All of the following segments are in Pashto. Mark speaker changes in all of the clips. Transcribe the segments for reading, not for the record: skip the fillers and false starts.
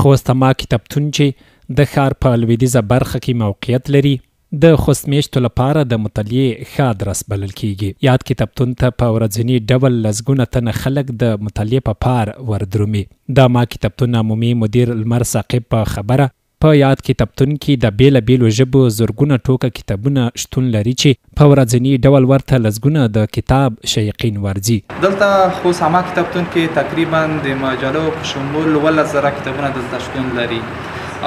Speaker 1: خوست عامه کتابتون چې د ښار په لویدیځه برخه کې موقعیت لري د خوست میشتو لپاره د مطالعې ښه ادرس بلل کیږي. یاد کتابتون ته په ورځني ډول لسګونه تنه خلک د مطالعې په پار وردرومي. د عامه کتابتون عمومي مدیر لمر ثاقب په خبره په یاد کتابتون کې د بیلابیلو ژبو زرګونه ټوکه کتابونه شتون لري چې په ورځني ډول ورته لسګونه د کتاب شیقین ورځي.
Speaker 2: دلته خوست عامه کتابتون کې تقریبا د مجلو په شمول 1,000 کتابونه دلته شتون لري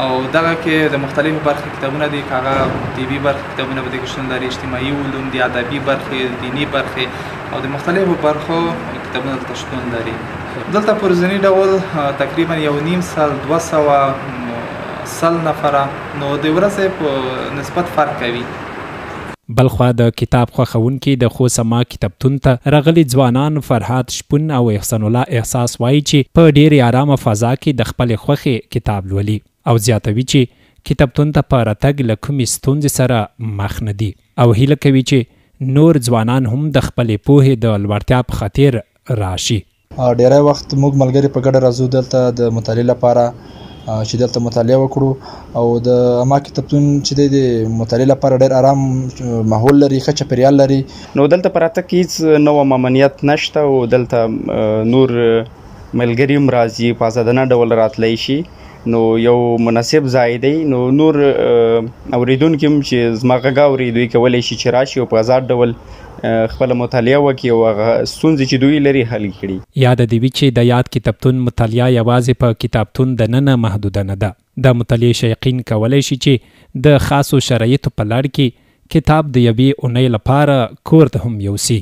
Speaker 2: او دغه کې د مختلفو برخې کتابونه دي، هغه طبي برخې کتابونه به دغه شتون لري، اجتماعي علوم دي، ادبي برخې، دینی برخې او د مختلفو برخو کتابونه دلته شتون لري. دلته په ورځني ډول تقریبا 1.5 سل 200 نفره نو د ورځې په نسبت فرق کوي.
Speaker 1: بلخوا د کتاب خوښونکي د خوست عامه کتابتون ته راغلي ځوانان فرهاد شپون او احسان الله احساس وایي چې په ډېرې ارامه فضا کې د خپلې خوښې کتاب لولي او زیاتوي چې کتابتون ته په راتګ له کومې ستونزې سره مخ نه دي او هیله کوي چې نور ځوانان هم د خپلې پوهې د لوړتیا په خاطر راشي.
Speaker 3: ډیری وخت موږ ملګري په ګډه راځو دلته د مطالعې لپاره چې دلته مطالعه وکړو او د عامه کتابتون چې د مطالعې لپاره ډېر ارام ماحول لري، ښه چاپیریال لري.
Speaker 4: نو دلته په راتګ کې هېڅ نوع ممنوعیت نشته او دلته نور ملګري هم راځي په ازادانه ډول راتلی شي. نو یو مناسب ځای دی، نو نور اوریدونکي هم چې زما غږ اوري دوی کولی شي چې راشي او په ازاد ډول خپله مطالعه وکړي او هغه ستونزې چې دوی لري حل کړي.
Speaker 1: یاد دې وي چې د یاد کتابتون مطالعه یوازې په کتابتون دننه محدوده نه ده. د مطالعې شیقین کولی شي چې د خاصو شرایطو په لړ کې کتاب د یوې اونۍ لپاره کور ته هم یوسي.